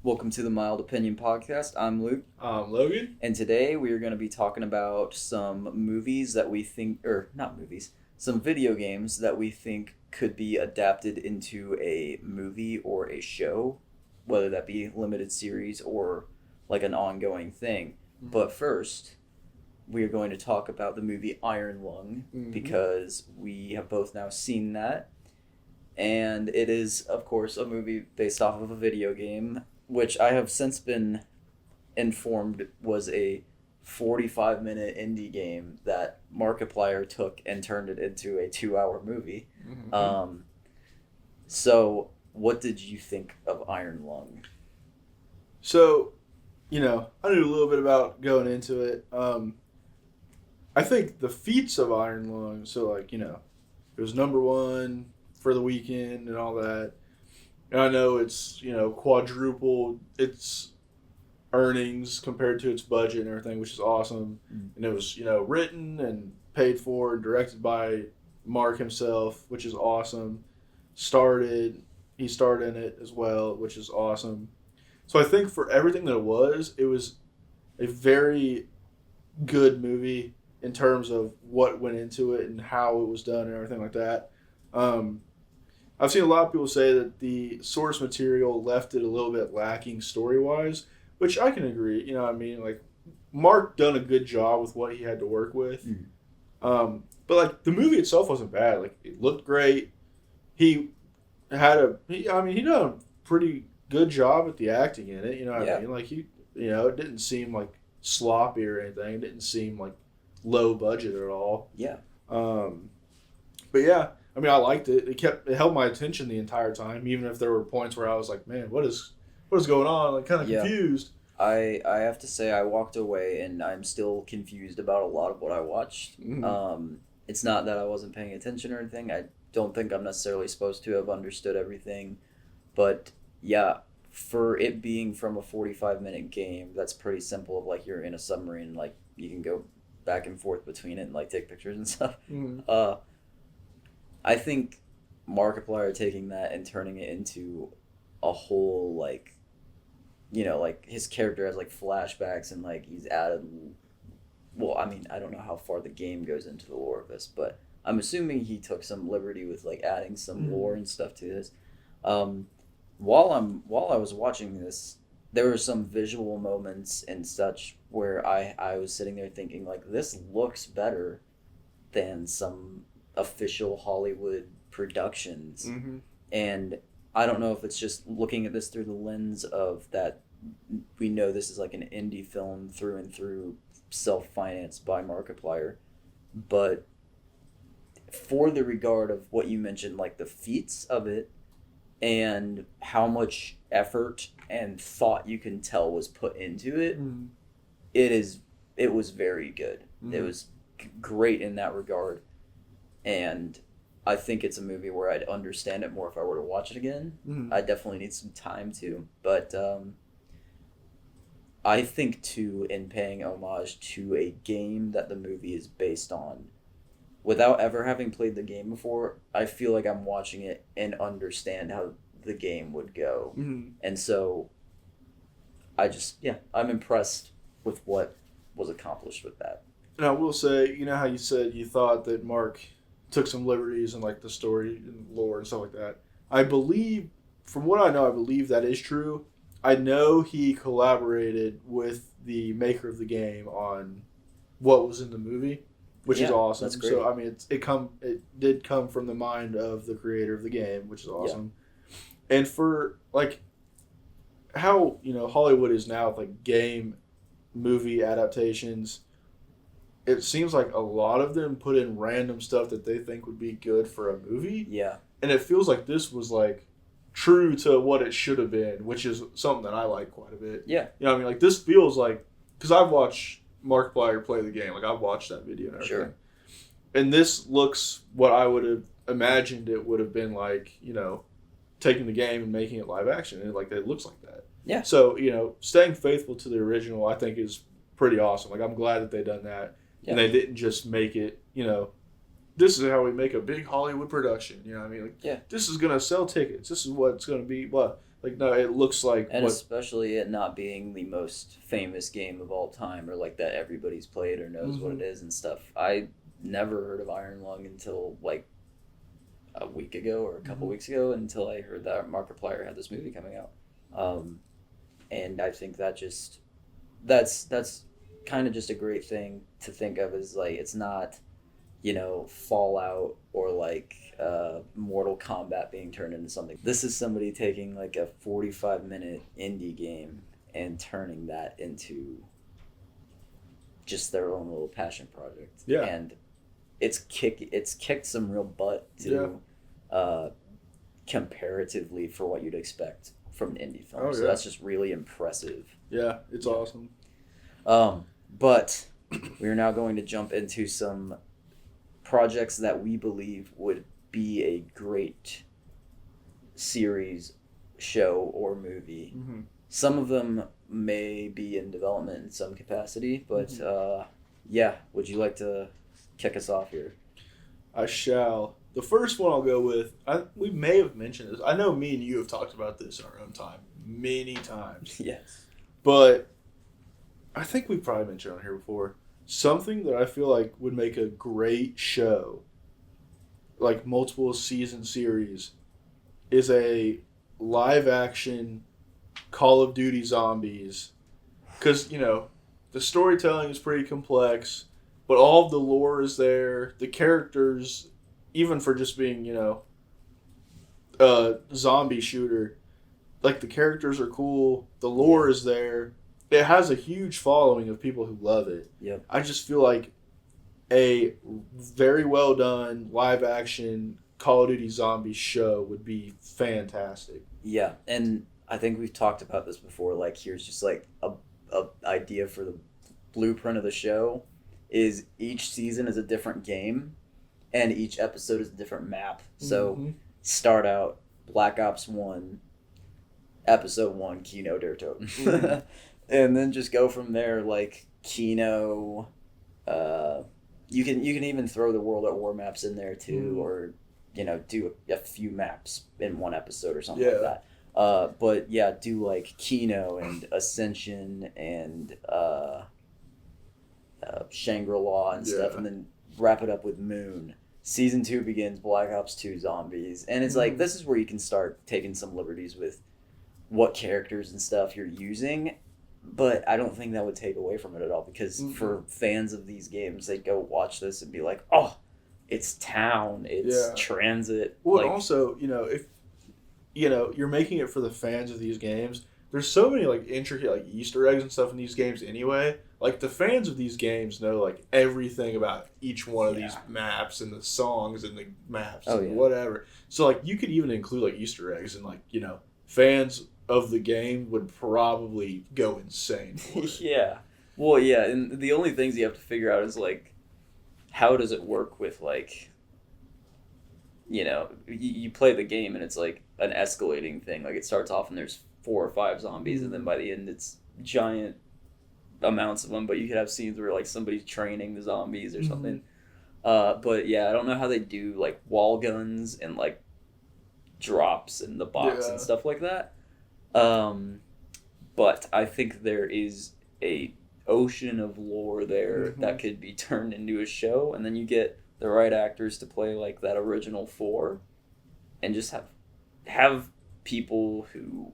Welcome to the Mild Opinion Podcast. I'm Luke. I'm Logan. And today we are going to be talking about some movies that we think, or not movies, some video games that we think could be adapted into a movie or a show, whether that be limited series or like an ongoing thing. Mm-hmm. But first, we are going to talk about the movie Iron Lung because we have both now seen that. And it is, of course, a movie based off of a video game, which I have since been informed was a 45-minute indie game that Markiplier took and turned it into a 2-hour movie. Mm-hmm. So what did you think of Iron Lung? So, I knew a little bit about going into it. I think the feats of Iron Lung, so it was number one for the weekend and all that. And I know it's, quadrupled its earnings compared to its budget and everything, which is awesome. And it was, written and paid for and directed by Mark himself, which is awesome. He starred in it as well, which is awesome. So I think for everything that it was a very good movie in terms of what went into it and how it was done and everything like that. I've seen a lot of people say that the source material left it a little bit lacking story-wise, which I can agree. Mark done a good job with what he had to work with. But the movie itself wasn't bad. It looked great. He done a pretty good job at the acting in it. It didn't seem sloppy or anything. It didn't seem low budget at all. Yeah. But yeah. I liked it. It held my attention the entire time, even if there were points where I was like, man, what is going on? Kind of confused. I have to say I walked away and I'm still confused about a lot of what I watched. Mm-hmm. It's not that I wasn't paying attention or anything. I don't think I'm necessarily supposed to have understood everything. But yeah, for it being from a 45-minute game, that's pretty simple. You're in a submarine, you can go back and forth between it and take pictures and stuff. Mm-hmm. I think Markiplier taking that and turning it into a whole, his character has, flashbacks and, he's added... Well, I don't know how far the game goes into the lore of this, but I'm assuming he took some liberty with, adding some lore and stuff to this. While I was watching this, there were some visual moments and such where I was sitting there thinking, this looks better than some official Hollywood productions. Mm-hmm. And I don't know if it's just looking at this through the lens of that we know this is an indie film through and through, self-financed by Markiplier, but for the regard of what you mentioned, the feats of it and how much effort and thought you can tell was put into it, it was very good. It was great in that regard. And I think it's a movie where I'd understand it more if I were to watch it again. I definitely need some time to. But I think, too, in paying homage to a game that the movie is based on, without ever having played the game before, I feel like I'm watching it and understand how the game would go. Mm-hmm. And so I'm impressed with what was accomplished with that. And I will say, how you said you thought that Mark took some liberties in the story and lore and stuff like that. I believe, from what I know, that is true. I know he collaborated with the maker of the game on what was in the movie, which is awesome. That's great. So it did come from the mind of the creator of the game, which is awesome. Yeah. And for how Hollywood is now with game movie adaptations, it seems like a lot of them put in random stuff that they think would be good for a movie. Yeah. And it feels like this was true to what it should have been, which is something that I like quite a bit. Yeah. This feels because I've watched Markiplier play the game. I've watched that video and everything. Sure. And this looks what I would have imagined it would have been taking the game and making it live action. And it looks like that. Yeah. So, staying faithful to the original, I think is pretty awesome. I'm glad that they done that. Yeah. And they didn't just make it, this is how we make a big Hollywood production. You know what I mean? Yeah. This is going to sell tickets. This is what it's going to be. But Like, no, it looks like And especially it not being the most famous game of all time, or like that everybody's played or knows what it is and stuff. I never heard of Iron Lung until like a week ago or a couple weeks ago, until I heard that Markiplier had this movie coming out. And I think that's kind of just a great thing to think of, as like, it's not, Fallout or like Mortal Kombat being turned into something. This is somebody taking like a 45-minute indie game and turning that into just their own little passion project. Yeah. And it's kicked some real butt too, comparatively for what you'd expect from an indie film. So that's just really impressive. Yeah, it's awesome. But we're now going to jump into some projects that we believe would be a great series, show, or movie. Some of them may be in development in some capacity, but would you like to kick us off here? I shall. The first one I'll go with, we may have mentioned this. I know me and you have talked about this in our own time many times. Yes. But I think we've probably mentioned it on here before. Something that I feel like would make a great show, like multiple season series, is a live action Call of Duty Zombies. Because, the storytelling is pretty complex, but all of the lore is there. The characters, even for just being, a zombie shooter, like, the characters are cool. The lore is there. It has a huge following of people who love it. Yep. I just feel like a very well done live action Call of Duty Zombies show would be fantastic. Yeah, and I think we've talked about this before. Like, here's just like a idea for the blueprint of the show: is each season is a different game, and each episode is a different map. So start out Black Ops 1, Episode 1, Kino der Toten. And then just go from there, like Kino. You can even throw the World at War maps in there too, or do a few maps in one episode or something like that. But yeah, do like Kino and Ascension and Shangri-La and stuff, and then wrap it up with Moon. Season 2 begins Black Ops 2 Zombies, and it's like, this is where you can start taking some liberties with what characters and stuff you're using. But I don't think that would take away from it at all, because for fans of these games, they'd go watch this and be like, oh, it's town, it's transit. Well, also, if you're making it for the fans of these games, there's so many like intricate like Easter eggs and stuff in these games anyway. Like, the fans of these games know like everything about each one of these maps and the songs and the maps and whatever. So like, you could even include like Easter eggs, and like, fans of the game would probably go insane for it. Yeah. Well, yeah, and the only things you have to figure out is, like, how does it work with, like, you play the game and it's, like, an escalating thing. Like, it starts off and there's 4 or 5 zombies, and then by the end it's giant amounts of them, but you could have scenes where, like, somebody's training the zombies or something. But, yeah, I don't know how they do, like, wall guns and, like, drops in the box and stuff like that. But I think there is a ocean of lore there that could be turned into a show, and then you get the right actors to play like that original 4, and just have people who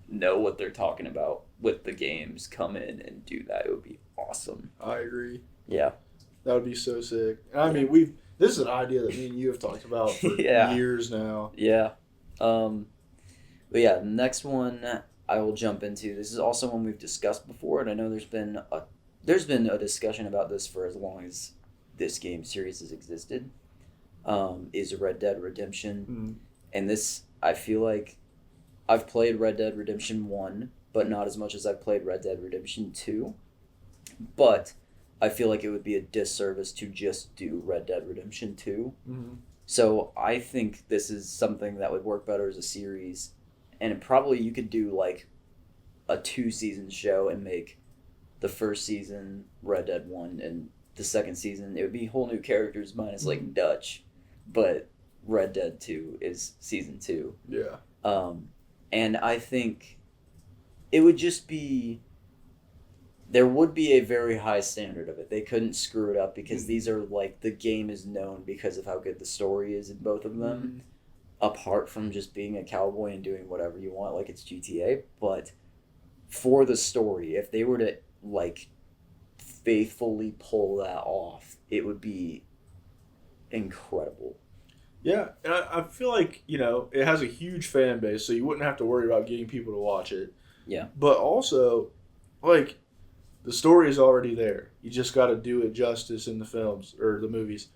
know what they're talking about with the games come in and do that. It would be awesome. I agree. Yeah. That would be so sick. I mean, this is an idea that me and you have talked about for years now. Yeah. But yeah, next one I will jump into. This is also one we've discussed before, and I know there's been a discussion about this for as long as this game series has existed. Is Red Dead Redemption, and this, I feel like I've played Red Dead Redemption 1, but not as much as I've played Red Dead Redemption 2. But I feel like it would be a disservice to just do Red Dead Redemption 2. So I think this is something that would work better as a series. And probably you could do like a 2-season show and make the first season Red Dead 1 and the second season, it would be whole new characters minus like Dutch, but Red Dead 2 is season 2. Yeah. And I think it would just be, there would be a very high standard of it. They couldn't screw it up because these are like, the game is known because of how good the story is in both of them, apart from just being a cowboy and doing whatever you want like it's GTA. But for the story, if they were to like faithfully pull that off, it would be incredible. Yeah, and I feel like, it has a huge fan base, so you wouldn't have to worry about getting people to watch it. Yeah. But also, like, the story is already there. You just got to do it justice in the films or the movies,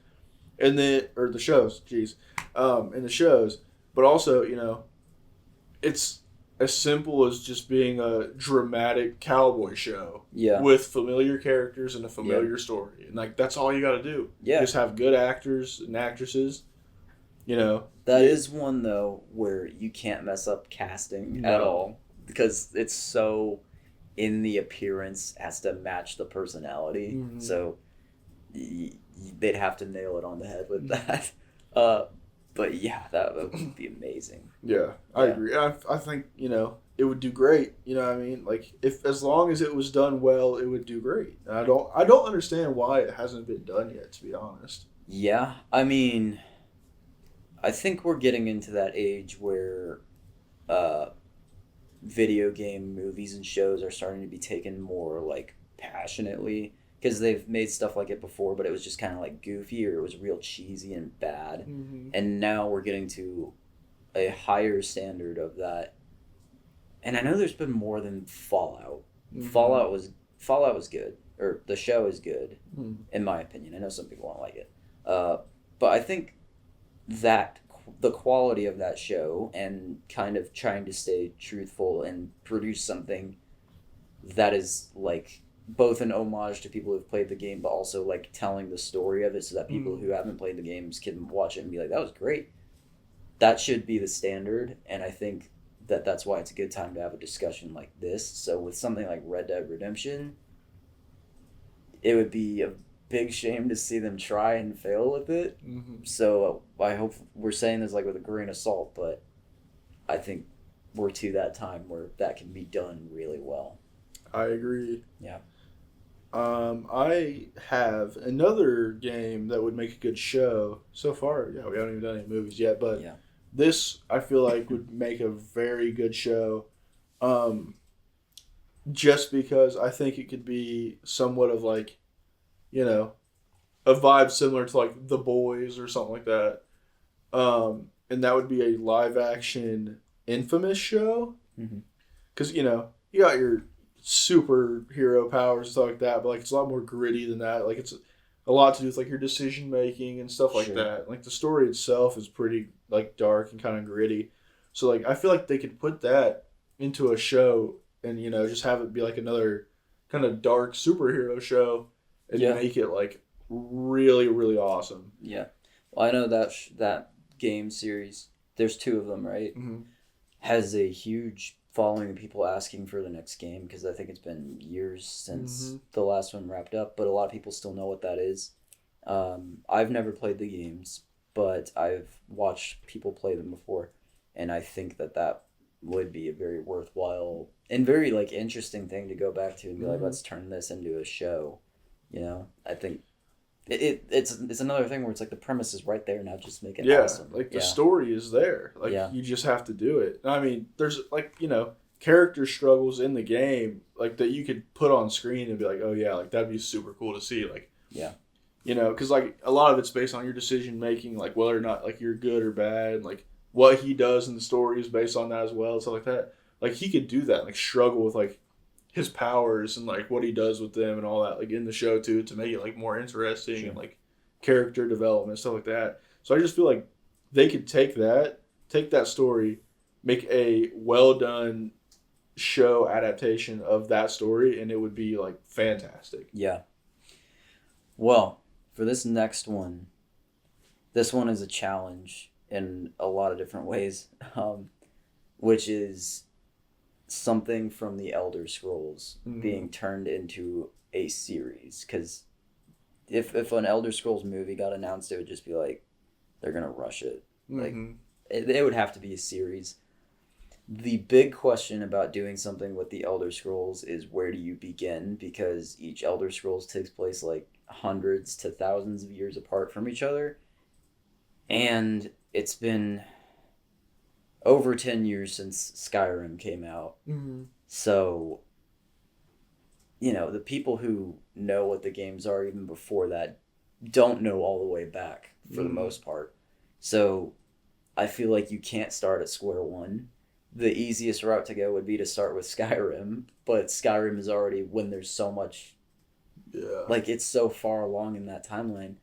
and then or the shows. Jeez, in the shows. But also, it's as simple as just being a dramatic cowboy show. Yeah. With familiar characters and a familiar story, and like that's all you got to do. Yeah. Just have good actors and actresses. That is one though where you can't mess up casting at all because it's so in the appearance has to match the personality. So they'd have to nail it on the head with that. But yeah, that would be amazing. Yeah, I agree. I think it would do great. You know what I mean? Like if as long as it was done well, it would do great. And I don't understand why it hasn't been done yet. To be honest. Yeah, I mean, I think we're getting into that age where video game movies and shows are starting to be taken more like passionately because they've made stuff like it before, but it was just kind of like goofy or it was real cheesy and bad. And now we're getting to a higher standard of that. And I know there's been more than Fallout. Fallout was good, or the show is good, in my opinion. I know some people don't like it, but I think that the quality of that show and kind of trying to stay truthful and produce something that is like both an homage to people who've played the game, but also like telling the story of it so that people who haven't played the games can watch it and be like, that was great. That should be the standard. And I think that that's why it's a good time to have a discussion like this. So with something like Red Dead Redemption, it would be a big shame to see them try and fail with it. So I hope we're saying this like with a grain of salt, but I think we're to that time where that can be done really well. I agree. Yeah. I have another game that would make a good show. So far, we haven't even done any movies yet, but this I feel like would make a very good show. Just because I think it could be somewhat of like, a vibe similar to like The Boys or something like that. And that would be a live action Infamous show. Because, you got your superhero powers and stuff like that, but like it's a lot more gritty than that. Like it's a lot to do with like your decision making and stuff like that. Like the story itself is pretty like dark and kind of gritty. So like I feel like they could put that into a show and just have it be like another kind of dark superhero show and make it like really, really awesome. Yeah. Well, I know that that game series, there's 2 of them, right? Has a huge following of people asking for the next game because I think it's been years since the last one wrapped up, but a lot of people still know what that is. I've never played the games, but I've watched people play them before, and I think that would be a very worthwhile and very like interesting thing to go back to and be like, let's turn this into a show. I think it's another thing where it's like the premise is right there, now just make it awesome. Like the story is there. Like you just have to do it. I mean, there's like, character struggles in the game like that you could put on screen and be like, oh yeah, like that'd be super cool to see. Like, because like a lot of it's based on your decision making, like whether or not like you're good or bad, like what he does in the story is based on that as well, stuff like that. Like he could do that, like struggle with like his powers and like what he does with them and all that, like in the show too, to make it like more interesting and like character development, stuff like that. So I just feel like they could take that story, make a well done show adaptation of that story, and it would be like fantastic. Yeah. Well, for this next one, this one is a challenge in a lot of different ways, which is something from the Elder Scrolls being turned into a series. Because if an Elder Scrolls movie got announced, it would just be like, they're gonna rush it. Like it would have to be a series. The big question about doing something with the Elder Scrolls is where do you begin? Because each Elder Scrolls takes place like hundreds to thousands of years apart from each other. And it's been over 10 years since Skyrim came out. Mm-hmm. So, the people who know what the games are even before that don't know all the way back for the most part. So, I feel like you can't start at square one. The easiest route to go would be to start with Skyrim, but Skyrim is already when there's so much, like it's so far along in that timeline.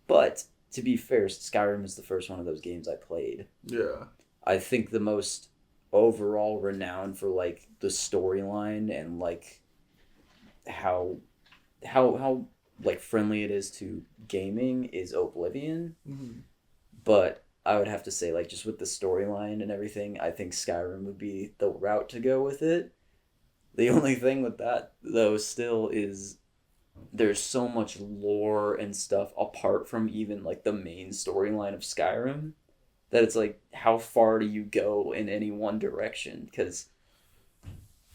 But to be fair, Skyrim is the first one of those games I played. Yeah. I think the most overall renowned for like the storyline and like how like friendly it is to gaming is Oblivion. Mm-hmm. But I would have to say, like, just with the storyline and everything, I think Skyrim would be the route to go with it. The only thing with that, though, still is there's so much lore and stuff apart from even, like, the main storyline of Skyrim that it's like, how far do you go in any one direction? Because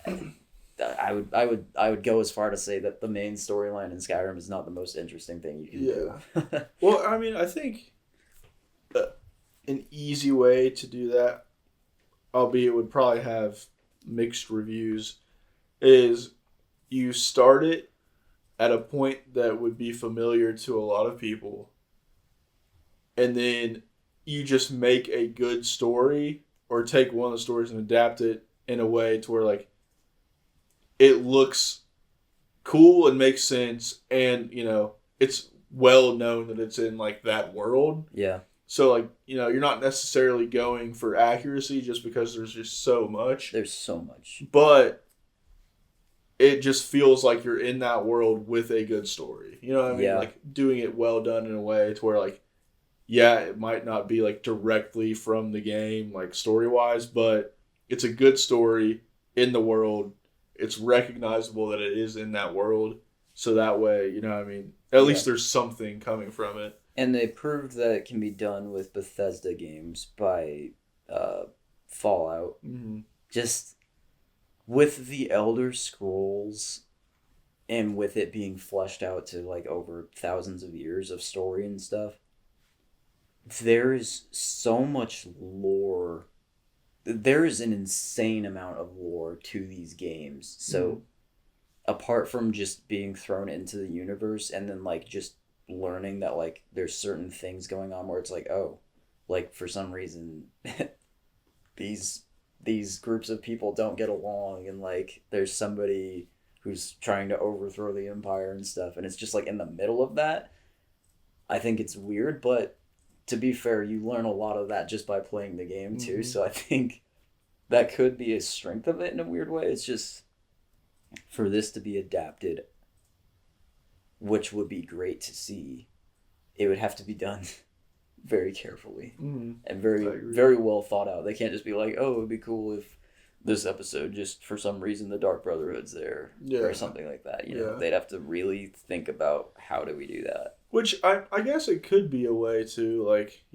I would go as far to say that the main storyline in Skyrim is not the most interesting thing you can do. Well, I mean, I think an easy way to do that, albeit it would probably have mixed reviews, is you start it at a point that would be familiar to a lot of people, and then you just make a good story or take one of the stories and adapt it in a way to where like it looks cool and makes sense, and it's well known that it's in like that world. Yeah. So, like, you're not necessarily going for accuracy just because there's just so much. There's so much. But it just feels like you're in that world with a good story. You know what I mean? Yeah. Like, doing it well done in a way to where, like, yeah, it might not be, like, directly from the game, like, story-wise, but it's a good story in the world. It's recognizable that it is in that world. So that way, you know what I mean? At least there's something coming from it. And they proved that it can be done with Bethesda games by Fallout. Mm-hmm. Just with the Elder Scrolls and with it being fleshed out to like over thousands of years of story and stuff, there is so much lore. There is an insane amount of lore to these games. So apart from just being thrown into the universe and then like just learning that like there's certain things going on where it's like, oh, like for some reason these groups of people don't get along, and like there's somebody who's trying to overthrow the empire and stuff, and it's just like in the middle of that. I think it's weird, but to be fair, you learn a lot of that just by playing the game too. So I think that could be a strength of it in a weird way. It's just for this to be adapted, which would be great to see, it would have to be done very carefully and very well thought out. They can't just be like, oh, it would be cool if this episode just for some reason the Dark Brotherhood's there or something like that. They'd have to really think about how do we do that. Which I guess it could be a way to, like,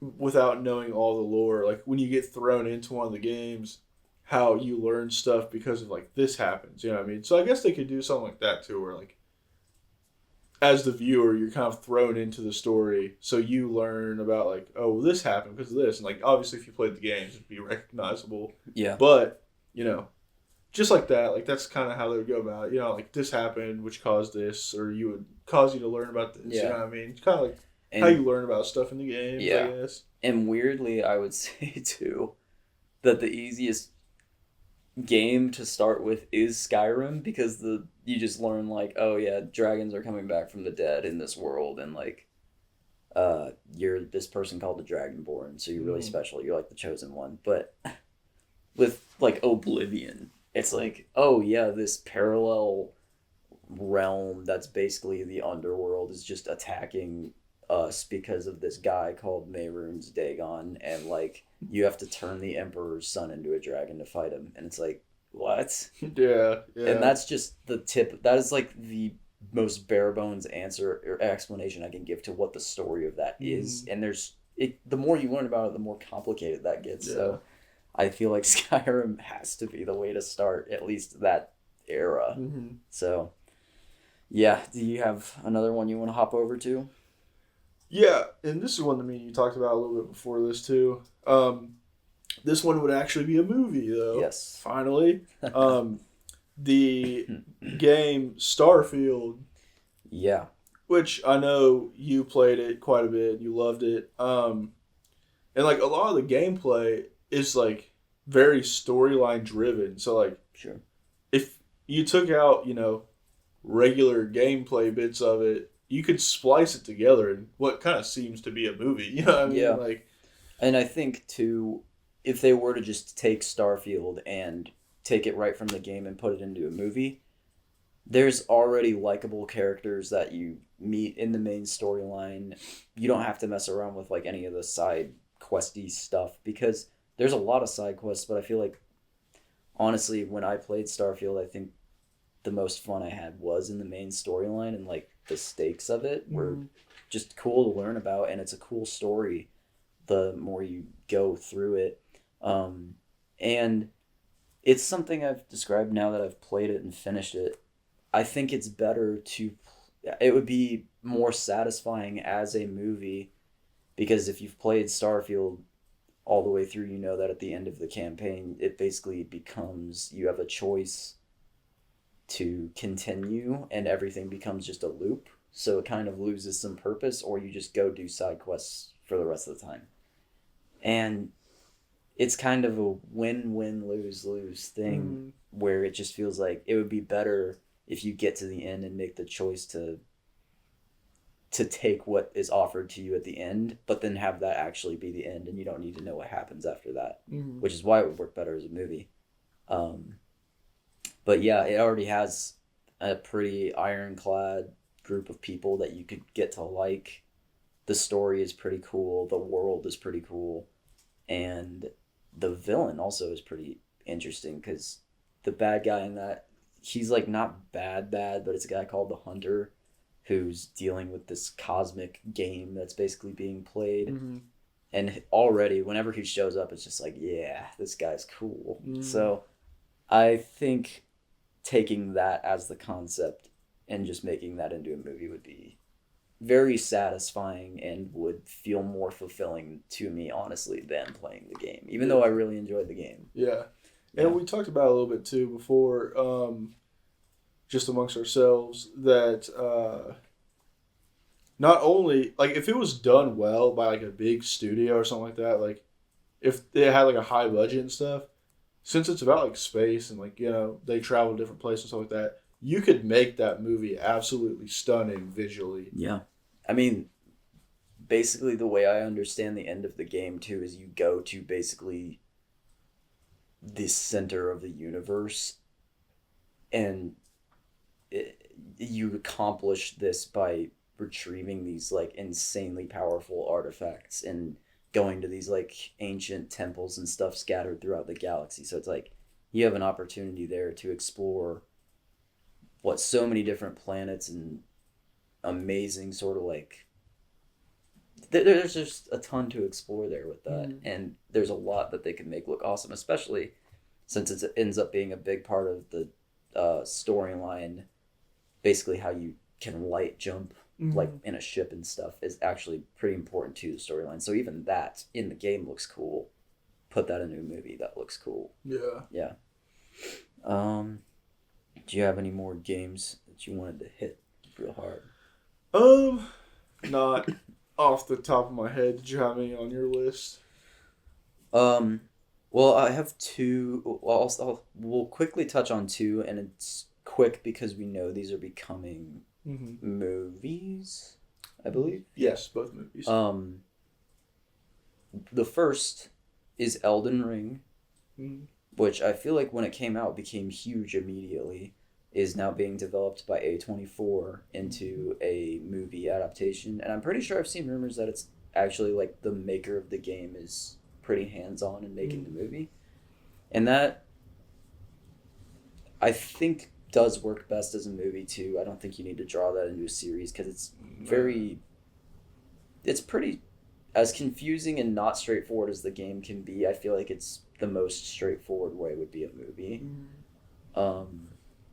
without knowing all the lore, like when you get thrown into one of the games, how you learn stuff because of like this happens, you know what I mean? So I guess they could do something like that too, where like as the viewer you're kind of thrown into the story, so you learn about like, oh, well, this happened because of this, and like obviously if you played the games it'd be recognizable. Yeah. But just like that, like that's kind of how they would go about it. Like this happened, which caused this, or you would cause you to learn about this. Yeah. You know what I mean? It's kind of like how you learn about stuff in the games, I guess. And weirdly, I would say too that the easiest game to start with is Skyrim, because you just learn like, oh yeah, dragons are coming back from the dead in this world, and like you're this person called the Dragonborn, so you're really special, you're like the chosen one. But with like Oblivion, it's like, oh yeah, this parallel realm that's basically the underworld is just attacking us because of this guy called Mehrunes Dagon, and like you have to turn the Emperor's son into a dragon to fight him, and it's like, what? Yeah. And that's just the tip. That is like the most bare bones answer or explanation I can give to what the story of that is. And the more you learn about it, the more complicated that gets. So I feel like Skyrim has to be the way to start at least that era. Mm-hmm. So yeah, do you have another one you want to hop over to? Yeah, and this is one that me and you talked about a little bit before this too. This one would actually be a movie though. Yes. Finally, the game Starfield, Yeah. which I know you played it quite a bit, you loved it. And like a lot of the gameplay is like very storyline driven. So like Sure. if you took out, regular gameplay bits of it, you could splice it together in what kind of seems to be a movie. You know what I mean? Yeah. Like, And I think too, if they were to just take Starfield and take it right from the game and put it into a movie, there's already likable characters that you meet in the main storyline. You don't have to mess around with like any of the side questy stuff because there's a lot of side quests, but I feel like honestly when I played Starfield, I think the most fun I had was in the main storyline and like the stakes of it were just cool to learn about and it's a cool story the more you go through it. And it's something I've described now that I've played it and finished it. I think it's better to. It would be more satisfying as a movie because if you've played Starfield all the way through, you know that at the end of the campaign, it basically becomes you have a choice to continue and everything becomes just a loop. So it kind of loses some purpose, or you just go do side quests for the rest of the time. And it's kind of a win-win lose-lose thing where it just feels like it would be better if you get to the end and make the choice to take what is offered to you at the end, but then have that actually be the end and you don't need to know what happens after that, which is why it would work better as a movie. But yeah, it already has a pretty ironclad group of people that you could get to like. The story is pretty cool. The world is pretty cool. And the villain also is pretty interesting because the bad guy in that, he's like not bad, but it's a guy called the Hunter who's dealing with this cosmic game that's basically being played. And already, whenever he shows up, it's just like, yeah, this guy's cool. So I think taking that as the concept and just making that into a movie would be very satisfying and would feel more fulfilling to me, honestly, than playing the game, even though I really enjoyed the game. Yeah. And we talked about it a little bit too before, just amongst ourselves, that not only, like, if it was done well by, like, a big studio or something like that, like, if they had, like, a high budget and stuff, since it's about, like, space and, like, they travel to different places and stuff like that, you could make that movie absolutely stunning visually. Yeah. I mean, basically the way I understand the end of the game, too, is you go to basically the center of the universe and you accomplish this by retrieving these like insanely powerful artifacts and going to these like ancient temples and stuff scattered throughout the galaxy. So it's like you have an opportunity there to explore what so many different planets and amazing sort of like there's just a ton to explore there with that. And there's a lot that they can make look awesome, especially since it ends up being a big part of the storyline. Basically how you can light jump like in a ship and stuff is actually pretty important to the storyline. So even that in the game looks cool. Put that in a movie, that looks cool. Yeah. Do you have any more games that you wanted to hit real hard? Not off the top of my head. Did you have any on your list? Well, I have two. Well, we'll quickly touch on two, and it's quick because we know these are becoming movies, I believe. Yes, both movies. The first is Elden Ring, which I feel like when it came out became huge immediately, is now being developed by A24 into a movie adaptation. And I'm pretty sure I've seen rumors that it's actually like the maker of the game is pretty hands-on in making the movie. And that, I think, does work best as a movie too. I don't think you need to draw that into a series because it's it's pretty, as confusing and not straightforward as the game can be, I feel like it's the most straightforward way would be a movie. But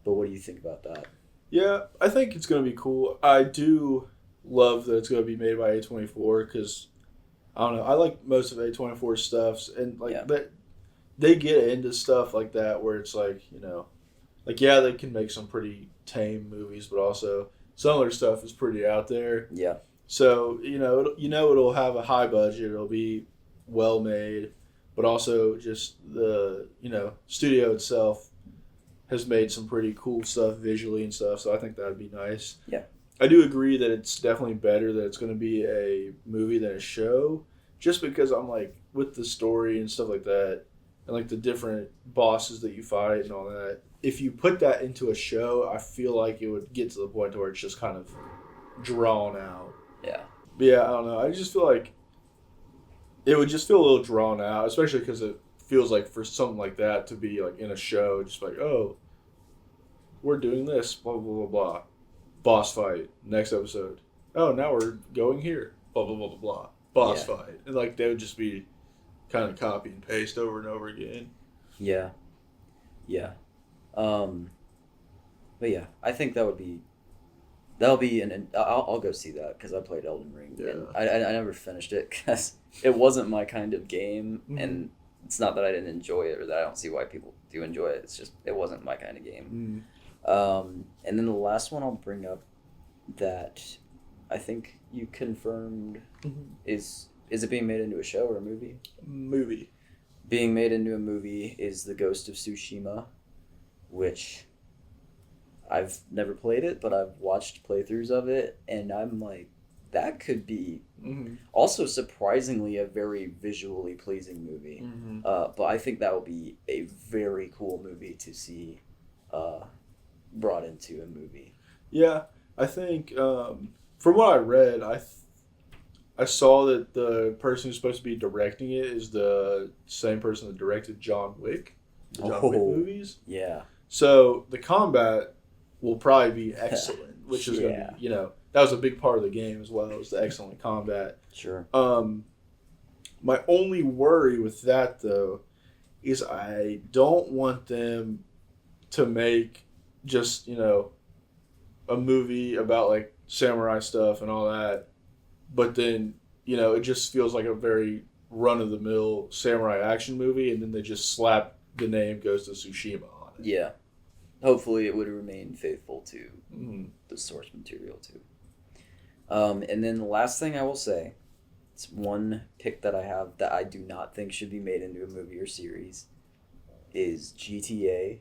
what do you think about that? Yeah, I think it's going to be cool. I do love that it's going to be made by A24 because, I don't know, I like most of A24's stuffs, and like that they get into stuff like that where it's like, like, yeah, they can make some pretty tame movies, but also some of their stuff is pretty out there. Yeah. So, it'll have a high budget, it'll be well made, but also just the, studio itself has made some pretty cool stuff visually and stuff, so I think that'd be nice. Yeah. I do agree that it's definitely better that it's going to be a movie than a show, just because I'm like, with the story and stuff like that, and like the different bosses that you fight and all that, if you put that into a show, I feel like it would get to the point where it's just kind of drawn out. Yeah. But yeah, I don't know. I just feel like it would just feel a little drawn out, especially because it feels like for something like that to be like in a show, just like, oh, we're doing this, blah, blah, blah, blah. Boss fight, next episode. Oh, now we're going here, blah, blah, blah, blah, blah. Boss fight. And like they would just be kind of copy and paste over and over again. Yeah. Yeah. But yeah, I think that'll be I'll go see that because I played Elden Ring. Yeah. And I never finished it because it wasn't my kind of game, and it's not that I didn't enjoy it or that I don't see why people do enjoy it. It's just it wasn't my kind of game. And then the last one I'll bring up that I think you confirmed is it being made into a show or a movie? Movie. Being made into a movie is The Ghost of Tsushima, which I've never played it, but I've watched playthroughs of it, and I'm like, that could be also surprisingly a very visually pleasing movie. But I think that will be a very cool movie to see brought into a movie. Yeah, I think from what I read, I saw that the person who's supposed to be directing it is the same person that directed John Wick, the John Wick movies. Yeah. So the combat will probably be excellent, which is going to be, that was a big part of the game as well, was the excellent combat. Sure. My only worry with that, though, is I don't want them to make just, a movie about, like, samurai stuff and all that, but then, it just feels like a very run-of-the-mill samurai action movie, and then they just slap the name Ghost of Tsushima on it. Yeah. Hopefully it would remain faithful to the source material, too. And then the last thing I will say, it's one pick that I have that I do not think should be made into a movie or series, is GTA.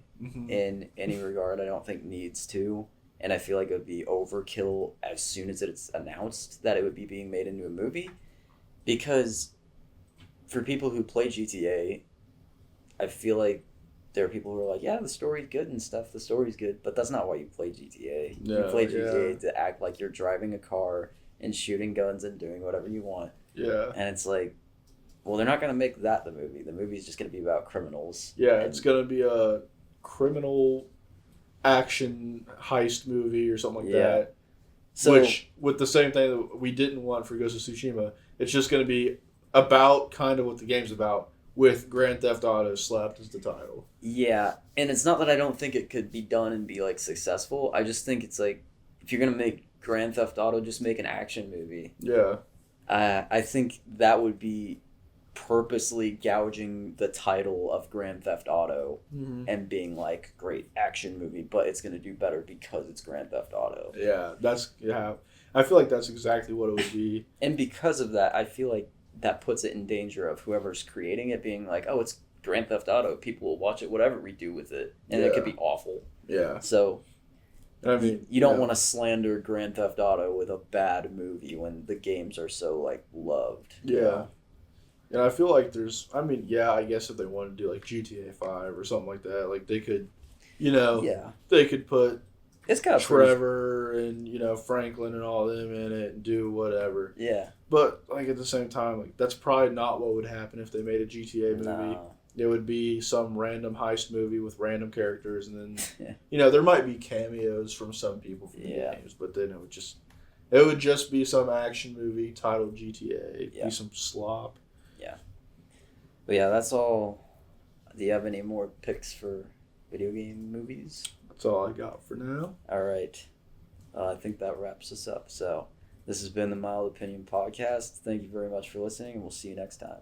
In any regard, I don't think needs to. And I feel like it would be overkill as soon as it's announced that it would be being made into a movie. Because for people who play GTA, I feel like there are people who are like, yeah, the story's good and stuff, the story's good, but that's not why you play GTA. You play GTA to act like you're driving a car and shooting guns and doing whatever you want. Yeah. And it's like, well, they're not going to make that the movie. The movie's just going to be about criminals. Yeah, it's going to be a criminal action heist movie or something like that. So, which, with the same thing that we didn't want for Ghost of Tsushima, it's just going to be about kind of what the game's about, with Grand Theft Auto slapped as the title. Yeah, and it's not that I don't think it could be done and be, like, successful. I just think it's like, if you're going to make Grand Theft Auto, just make an action movie. Yeah. I think that would be purposely gouging the title of Grand Theft Auto and being like, great action movie, but it's going to do better because it's Grand Theft Auto. Yeah, I feel like that's exactly what it would be. And because of that, I feel like that puts it in danger of whoever's creating it being like, oh, it's Grand Theft Auto, people will watch it, whatever we do with it, and it could be awful. Yeah. So I mean, you don't want to slander Grand Theft Auto with a bad movie when the games are so, like, loved. Yeah. And I feel like I guess if they wanted to do, like, GTA 5 or something like that, like, they could, they could put it's got Trevor and, Franklin and all of them in it and do whatever. Yeah. But, like, at the same time, like, that's probably not what would happen if they made a GTA movie. No. It would be some random heist movie with random characters, and then, there might be cameos from some people from the games, but then it would just be some action movie titled GTA. Be some slop. Yeah. But yeah, that's all Do you have any more picks for video game movies? That's all I got for now. All right. I think that wraps us up. So this has been the Mild Opinion Podcast. Thank you very much for listening, and we'll see you next time.